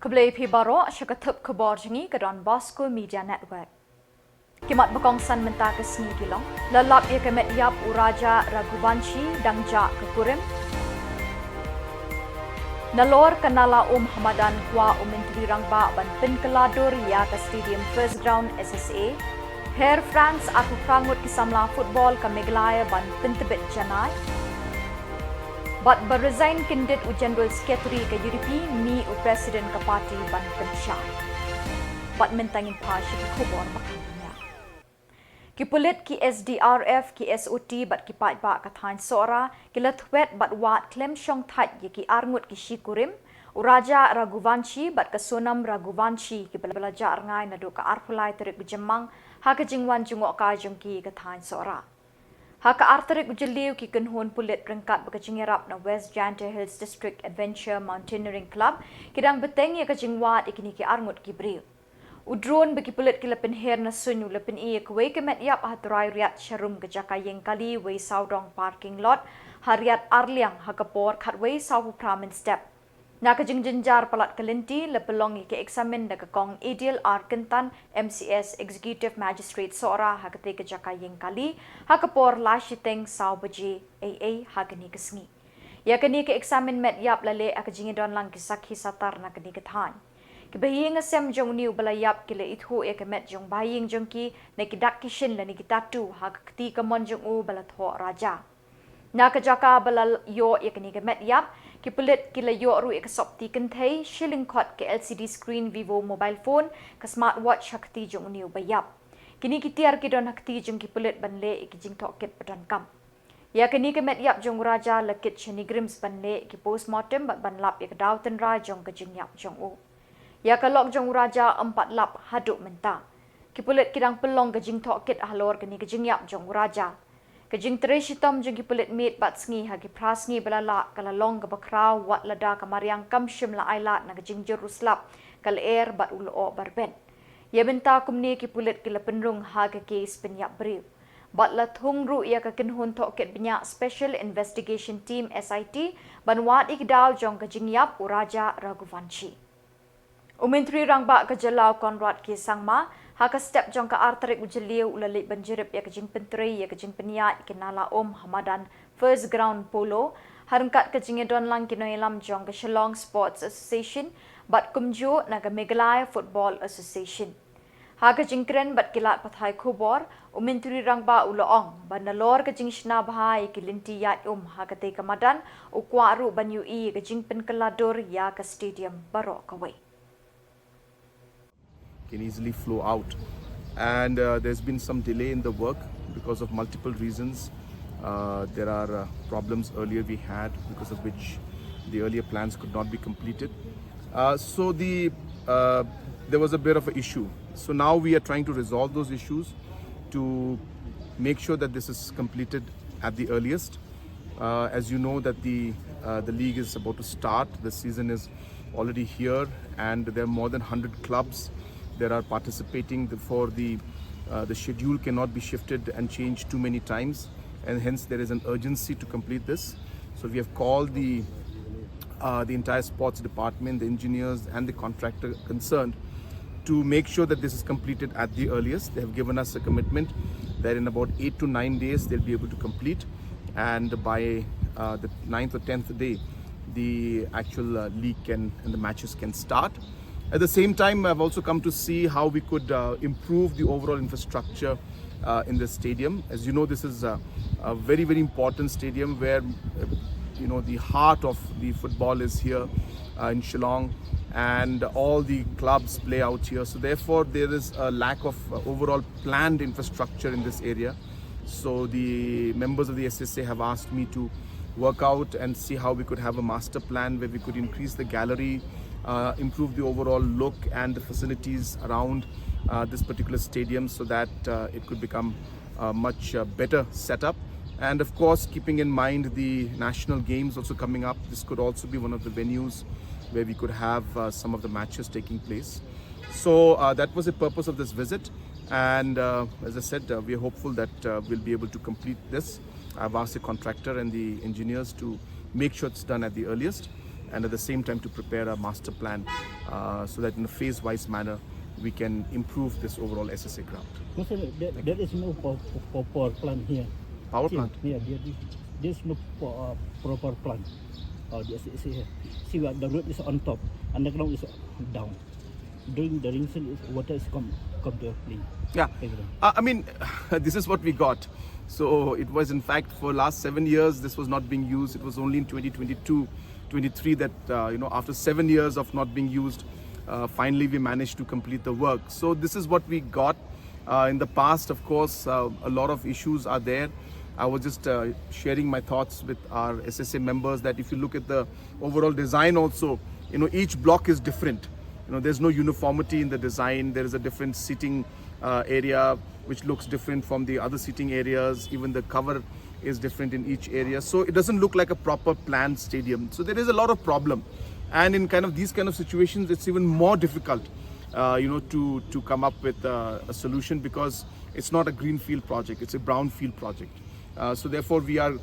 Keblai pi baro syakatup Khuborjylla ke donbosco media network. Kimat bekongsan mentah ke seni Shillong, lalap ia kemet yap uraja Raghuvanshi dangja ke kurim. Nalor kenala Hamadan kwa Menteri Rangba ban penkeladur ya ke stadium First Ground SSA. Air France aku prangut ke Samla football ke Meghalaya ban pentebet janai. But beresign kindet General Secretary ke UDP ni Presiden ke parti ban pensyai. But mentangin pa ke Khubor makanya. Ki pulit ki SDRF ki SOT bat ki pat ba kathain sora ki latwet bat wat klem syong that ye ki arngut ki shikurim uraja Raghuvanshi bat ke sonam Raghuvanshi ki belajar ngai nadu ka arpulai terik bujemang ha ke jingwan jungok ka jongki kathain sora. Haka arterik Jylliew ki kenhun pulit rengkat berkecingirap na West Jante Hills District Adventure Mountaineering Club kidang beteng ya kecingwat ikini ki arngut ki bril. Udron bagi pulit ki lepin her na sunyu lepin iya kuwai kemet yap haturai riat syarum ke jakayeng kali wei saudong parking lot hariat arliang hakapor kat wei saupu pramen step. Na kejengjenjar palat kelenti lepelongi ke eksamen da kong Ideal Arkentan MCS Executive Magistrate Sora hakate ke jakayeng kali hakapor lashiteng saubaji AA hagani kesngi. Ya kini ke eksamen met yap lale akajingidon lang kisakhi satar na kini kethan. Kebahing asem jong niu balayap kila ithu ya kemet jong baying jong ki na kidak kishin la ni kitatu hakati kamon jong u balatho raja. Na kejaka balal yo ya kini kemet yap ki pulit kila yo ru ek sopti kenthai shilling khot ke LCD screen Vivo mobile phone ke smartwatch hakti jong niu bayap. Kini kitiar ki don hakti jong ki pulit banle ek jing toket padan kam. Ya kini kemet yap jong raja lekit shenigrims banle ki postmortem ban lap ek dauten ra jong ke jing yap jong u. Ya kalok jong raja 4 lap haduk mentah. Ki pulit kidang pelong ke jing toket ahlor kini ke jing yap jong raja. Kejing tereshitom jeng ki pulit mit bat sngi hagi prasngi belala kalalong ke bakraw wat lada kamariang kamshim la ailat na kejing jeruslap kal air bat ulo barben. Ya benta kumni ki pulit ki lepenrung hagi case penyap bril. Bat la thungru ia ke kenhun toket benyak Special Investigation Team SIT ban wat ikdaw jong kejing yap uraja Raghuvanshi. Menteri Rangba ke Jylla Konrad ki sangma haka step jong ka arterik Jylliew ulalik banjirip ya kejing penteri ya kejing peniat kenala Hamadan First Ground Polo harengkat kejing edon lang kinoilam jong ke Shillong Sports Association bat kumju na ke Meghalaya Football Association. Haka jingkren bat kilat pathai Khubor Menteri Rangba uloong banalor kejing shna bahai kilinti yat haka te kamadan ukwaru ban UI kejing penkeladur ya ke stadium barok kawai. Can easily flow out, and there's been some delay in the work because of multiple reasons. There are problems earlier we had because of which the earlier plans could not be completed. So there was a bit of an issue. So now we are trying to resolve those issues to make sure that this is completed at the earliest. As you know that the league is about to start. The season is already here, and there are more than 100 clubs that are participating. For the schedule cannot be shifted and changed too many times, and hence there is an urgency to complete this. So we have called the entire sports department, the engineers and the contractor concerned to make sure that this is completed at the earliest. They have given us a commitment that in about 8 to 9 days they'll be able to complete, and by the 9th or 10th day the actual league and the matches can start. At the same time, I've also come to see how we could improve the overall infrastructure in the stadium. As you know, this is a very, very important stadium where the heart of the football is here in Shillong, and all the clubs play out here. So therefore, there is a lack of overall planned infrastructure in this area. So the members of the SSA have asked me to work out and see how we could have a master plan where we could increase the gallery, improve the overall look and the facilities around this particular stadium so that it could become a much better setup. And of course, keeping in mind the national games also coming up, this could also be one of the venues where we could have some of the matches taking place. So that was the purpose of this visit, and as I said, we are hopeful that we'll be able to complete this. I've asked the contractor and the engineers to make sure it's done at the earliest. and at the same time to prepare a master plan so that in a phase-wise manner we can improve this overall SSA ground. There is no power plant here. Power plant? Yeah, there's no proper plant. The SSA here. See what the road is on top and the ground is down. During the rain season, water is come to the plane. Yeah, I mean, this is what we got. So it was in fact for last 7 years this was not being used. It was only in 2022-23 that after 7 years of not being used, finally we managed to complete the work. So this is what we got. In the past, of course, a lot of issues are there. I was just sharing my thoughts with our SSA members that if you look at the overall design also, each block is different. There's no uniformity in the design. There is a different seating area which looks different from the other seating areas. Even the cover is different in each area. So it doesn't look like a proper planned stadium. So there is a lot of problem. And in these kind of situations, it's even more difficult, to come up with a solution because it's not a greenfield project. It's a brownfield project. So therefore, we are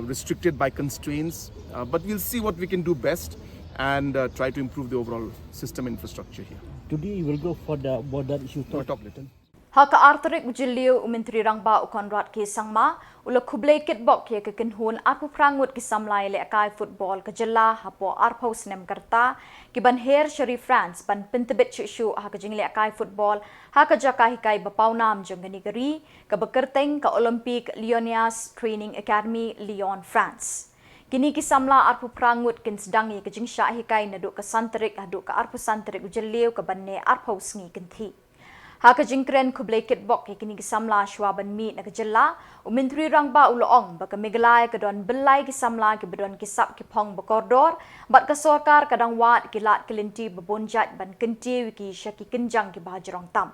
restricted by constraints. But we'll see what we can do best and try to improve the overall system infrastructure here. Today we will go for the border issue. Talk little. Haka artarik Jylliew Menteri Rangba Ukonrat ki Sangma ula khublai kitbok ki kekenhun arpu prangut ki Samla ile akai football ke Jylla hapo arpau snem karta ki ban her Shari France ban pentebet shu haka jingle akai football haka jaka hikai bapau nam jongani gari ke bekerteng ke Olympic Lyonnais Training Academy Lyon France. Kini ki Samla arpu prangut kin sedang ye ke jingsha hikai naduk ke santerik haduk ke arpu santerik Jylliew ke banne arpau sngi kenti. Haka jingkren khublai kitbok kini ki Samla shwaban mi na ke Jylla Menteri Rangba uloong baka Meghalaya ke don belai ki Samla ki bedon kisap ki pong bakordor bat ke sorkar kadang wat ki lat kelinti bebonjat ban kenti wiki syaki kenjang ki bahajrong tam.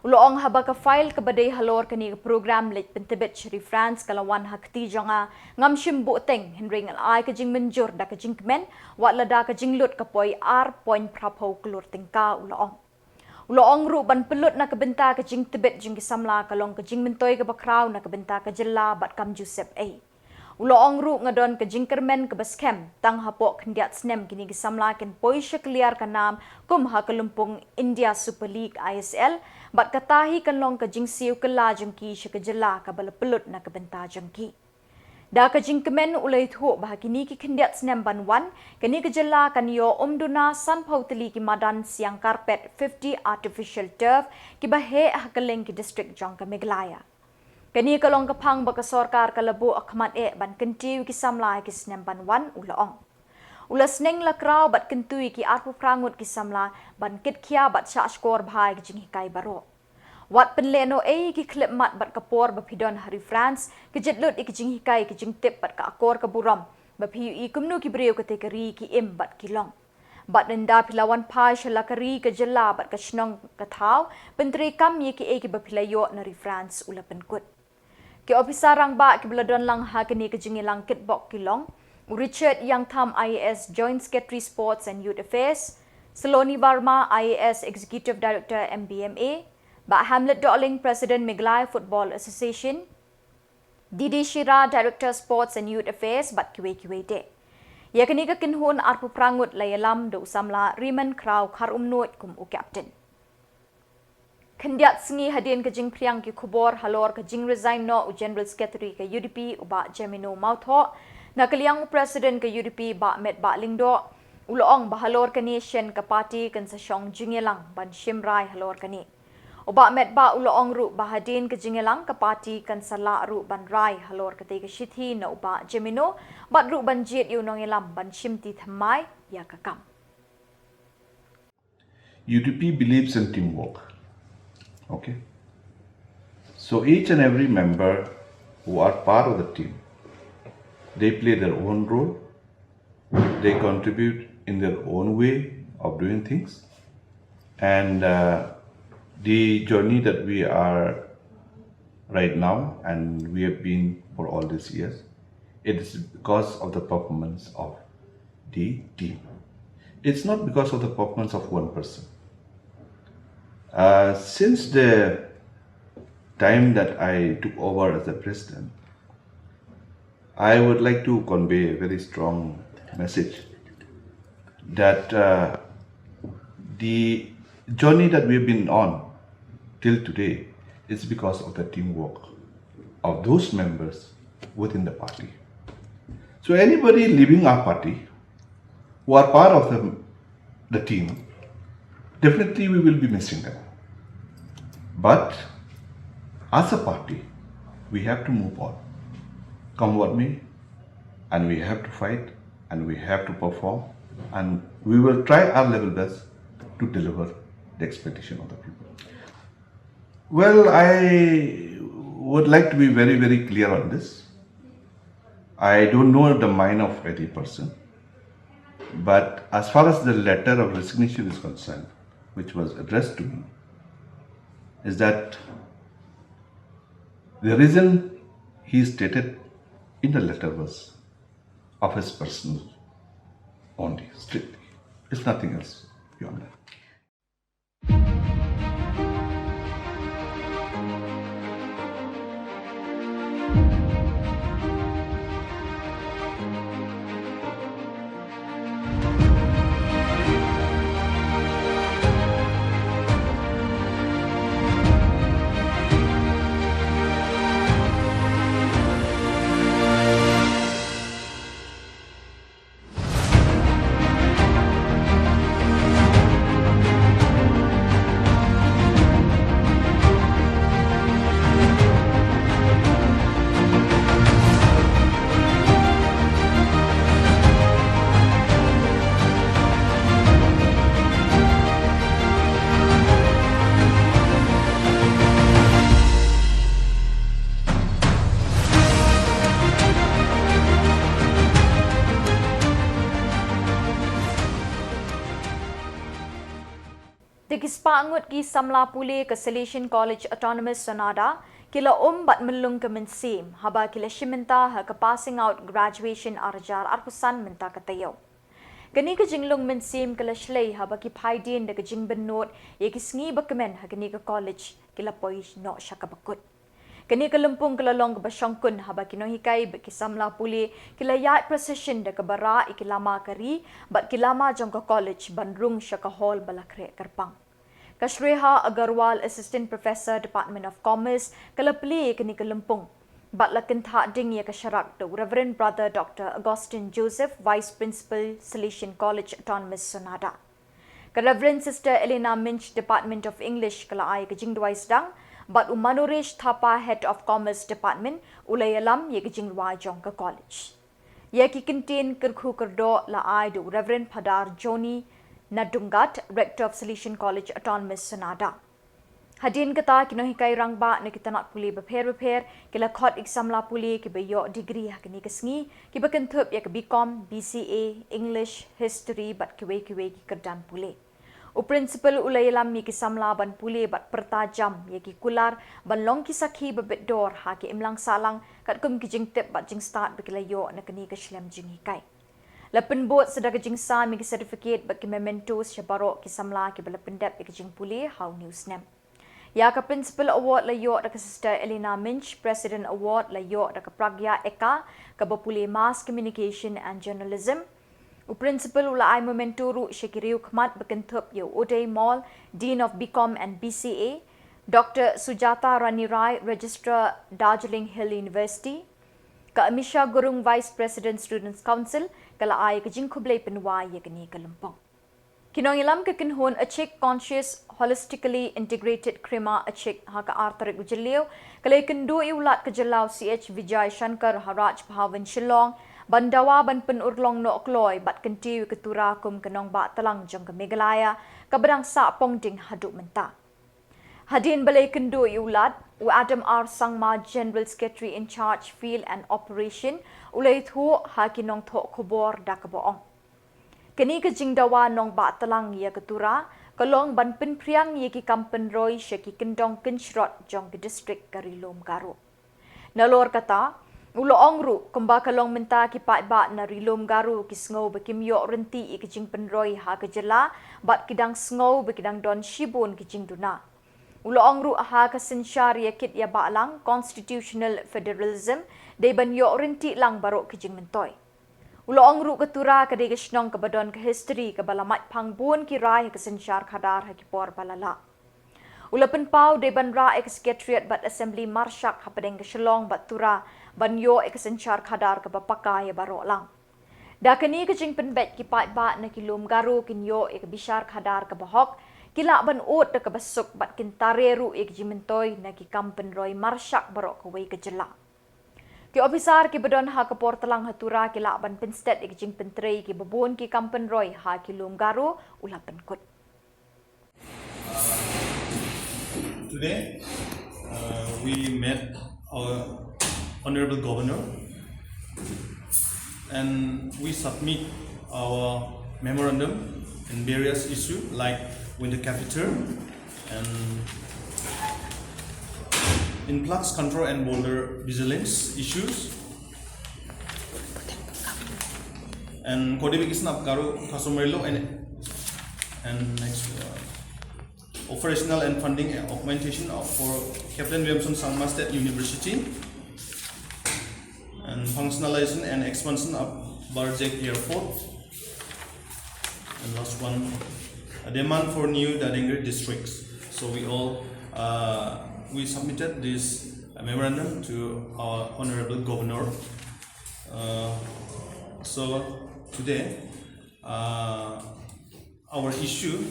Uloong haba ke file ke badai halor kini ke program lek pentebet Shari France kalawan hakti jonga ngam shimbu teng henring ai ke jing menjur da ke jingkmen wat lada ke jinglut ke poi ar point prapau kelur tingka uloong. Uloong ru ban pelut na kebenta ke jing tebet jing ki Samla kalong ke jing mentoi ke bakrau na kebenta ke Jylla bat kam Joseph A. Uloong ru ngadon ke jing kermen ke baskem tang hapok kendiat snem kini ki Samla ken poi syekliar ke nam kum ha kelumpung India Super League ISL bat katahi kalong ke jing siu ke la jing ki syek ke Jylla ke bala pelut na kebenta jing ki. Da ke jing kemen ulai thu bah kini ki kendiat snem banwan kini ke Jylla kan yo omduna san pauteli ki madan siang karpet 50 artificial turf ki bahe hakeleng ki district jong ke Meghalaya. Kini kalong ke pang baka sorkar ke lebu akmat ban kentiu ki Samla ki snem banwan ulaong. Ula sneng la krau bat kentui ki arpu prangut ki Samla ban kit kia bat sya skor bhai ki jing hikai baro. Wat penleno ki klip mat bat kapor bapidon hari France ke jetlut ki jing hikai ki jing tip bat ka akor ke buram bapiu kumnu ki breu kategori ki im bat kilong. Bat nenda pilawan pai shalakari ke Jylla bat ke shnong ke thau pentri kam ye ki bapilayo nari France ula penkut. Ki ofisa Rangba ki beladon lang ha kini ke jingilang kitbok kilong Richard Yang Tham IAS Joint Secretary Sports and Youth Affairs, Saloni Varma IAS Executive Director MBMA, Ba Hamlet Darling President Meghalaya Football Association, Didi Shira Director Sports and Youth Affairs bat kiwe de. Ya kini ke kinhun arpu prangut layalam do Samla Riman Krau kar umnut kum u captain. Kendiat sengi hadin ke jing priang ki Khubor halor ke jing resign no u General Secretary ke UDP u ba Jemino Mautho na keliang President ke UDP ba Met ba Lingdo uloong ba halor ke nation ke parti kan sa Shong Jingelang ban Shimrai halor ke ni. Uba met ba uloong ru bahadin ke jingelang ke parti kan sala ru ban rai halor ke tege shithi na uba Jemino bat ru ban jit yu nongelam ban shimti thamai ya kakam. UDP believes in teamwork. Okay. So each and every member who are part of the team, they play their own role. They contribute in their own way of doing things. And the journey that we are right now and we have been for all these years, it is because of the performance of the team. It's not because of the performance of one person. Since the time that I took over as the president, I would like to convey a very strong message that the journey that we've been on till today is because of the teamwork of those members within the party. So anybody leaving our party who are part of the team, definitely we will be missing them. But as a party, we have to move on, come what may, and we have to fight, and we have to perform, and we will try our level best to deliver the expectation of the people. Well, I would like to be very, very clear on this. I don't know the mind of any person, but as far as the letter of resignation is concerned, which was addressed to me, is that the reason he stated in the letter was of his personal only, strictly. It's nothing else beyond that. Digispangut ki Samla Pule ke Salesian College Autonomous Sonada, kila bat melung ke mensim, haba kila shiminta ha ke passing out graduation arjar arpusan minta katayo. Kani ke jinglung mensim kila shlei haba ki paidin de ke jing benot ye ki sngi bakemen ha kani ke college kila poi no syakabakut. Kani ke lempung kila long ke basyongkun haba ki no hikai be ki Samla Pule kila yat procession de ke bara ikilama kari bat kilama jong ke college bandrung syaka hall balakre kerpang. Kashreha Agarwal, Assistant Professor, Department of Commerce, kalapli kini kelempung. Bat lakin thak ding ye kasyarak tu Reverend Brother Dr. Augustine Joseph, Vice Principal, Salesian College Autonomous Sonada. Reverend Sister Elena Minch, Department of English, kala ay kajing duay sedang, bat Umanuresh Thapa, Head of Commerce Department, ulay alam ye kajing duay jong ke college. Ye kikintin kerkhu kerdo la ay du Reverend Padar Joni Nadungat, Rector of Salesian College Autonomous Sonada. Hadin kata kinohikai rangba na kita nak puli beper kila khot Samla Puli ki bayo degree hakni kesngi ki bakentup ya ke BCom, BCA, English, History bat kiwe ki kerdan puli. U principal ulayalam mi ki Samla ban puli bat pertajam ya ki kular ban long ki sakhi bebet dor ha ki imlang salang kat kum ki jing tip bat jing start bekilayo na kini ke shlem jing hikai. Lapan bot sedang kejing sa mi sertifikat bagi mementos syabaro ki Samla ki bala pendap ki kejing puli how news nem. Ya ka principal award la yo da Sister Elena Minch, President award la yo da Pragya Eka ka bapuli mass communication and journalism. U principal ula ay momenturu Shekiriu Khmat bekentup yo Uday Mall, Dean of BCom and BCA, Dr. Sujata Rani Rai, Registrar Darjeeling Hill University, ka Amisha Gurung, Vice President Students Council, kala ay kajing kublay penway ye kani kalampong. Kinong ilam ke kinhon achik conscious holistically integrated krima achik ha ka artarik Jylliew kalay kendu iulat ke Jyllaw CH Vijay Shankar Haraj Bhavan Shillong bandawa ban penurlong no kloy bat kentiu ketura kum kenong ba telang jong ke Meghalaya kabadang sa pongding haduk menta. Hadin balay kendu iulat u Adam R Sangma General Secretary in Charge Field and Operation ulay thu ha kinong tho Khubor da kaboong. Kini ke jingdawa nong ba telang ya ketura kalong ban penpriang ye ki kampen roy syaki kendong kenshrot jong ke district Karilom Garu. Nalor kata uloong ru kumba kalong menta ki pat ba na Rilom Garu ki sngow bekimyo renti ke jing penroy ha ke Jylla bat kidang sngow bekidang don shibun ki jing duna. Uloong ru ha ka sensyar ya kit ya ba lang constitutional federalism de ban yo renti lang barok ki jing mentoy. Uloong ru ketura ke de Shillong ke badon ke history ke balamat pangbun ki rai ke senchar khadar ha Khubor balala. Ulapan pau de banra ek secretariat bat assembly marshak hapadeng ke Shillong bat tura banyo ek senchar khadar ke bapakai baro lang. Dakani ke jing penbet ki pat ba na kilum garu kinyo ek bishar khadar ke bahok kila ban ot ke basuk bat kintareru ek jimentoy na ki kampen roy marshak baro ke wei ke Jylla. Ki officer ki badon ha ke portalang hatura kila ban pinstet ek jing pentrei ki babon ki kampen roy ha kilum garu ulapan kut. Today, we met our Honorable Governor and we submit our memorandum in various issues like winter capital and influx control and border vigilance issues and codification of Khuborjylla and next operational and funding augmentation for Captain Williamson Samla State University and functionalization and expansion of Khuborjylla Airport and last one a demand for new Dadengri districts. So we submitted this memorandum to our Honorable Governor. So today our issue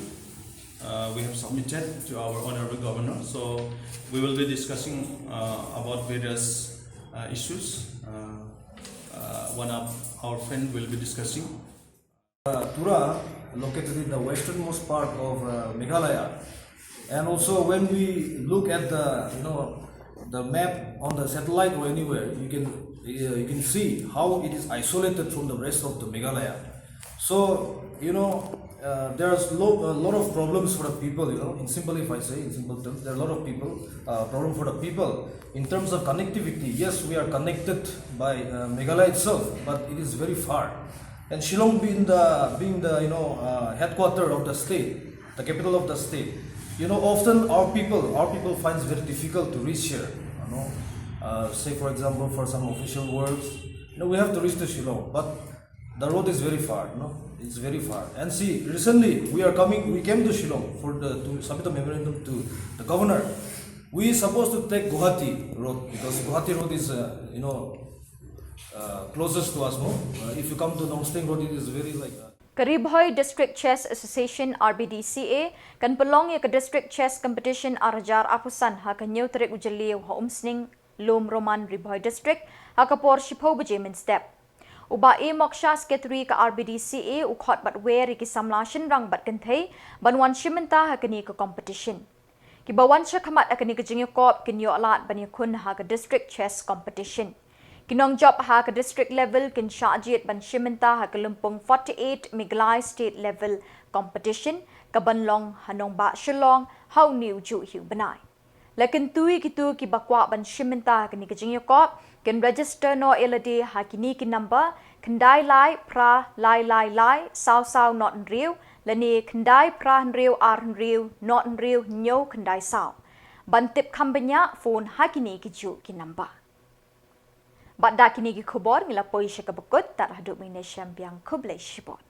we have submitted to our Honorable Governor. So we will be discussing about various issues. One of our friend will be discussing. Tura, located in the westernmost part of Meghalaya, and also when we look at the map on the satellite or anywhere, you can see how it is isolated from the rest of the Meghalaya. So there's a lot of problems for the people. In simple, if I say in simple terms, there are a lot of problem for the people in terms of connectivity. Yes, we are connected by Meghalaya itself, but it is very far. And Shillong being the headquarter of the state, the capital of the state, often our people finds very difficult to reach here. Say for example, for some official works, we have to reach to Shillong, but the road is very far. It's very far. And see, recently we came to Shillong to submit a memorandum to the governor. We supposed to take Guwahati road because Guwahati road is closest to us. If you come to Nongsteng road, it is very like Karibhoy District Chess Association RBDCA kan pelong ya ke District Chess Competition Arajar Apusan ha kan Jylliew Jylliew ha umsning Lom Roman Ribhoy District ha kapor shipo bejemen step. Uba moksha sekretari ke RBDCA ukhot bat wer ki Samla rang bat kenthei banwan shimenta ha kani ke competition. Ki bawan shakhamat akani ke jingyo kop kinyo alat bani kun ha ke District Chess Competition. Kinong job ha ke district level kin Shajit ban shimenta ha ke Lumpung 48 Meghalaya state level competition ke banlong hanong ba Shillong how new Jylliew banai. Lakin tui kitu ki bakwa ban shimenta ha ke ni ke jingyo kop kin register no elade ha kini ki number kendai lai pra lai sao not real lani kendai pra real ar real not real nyo kendai sao. Bantip kambanya phone ha kini ki ju ki number. Badak kini ki Khubor ngila poi syakabukut tak haduk minesiam biang kublai shibot.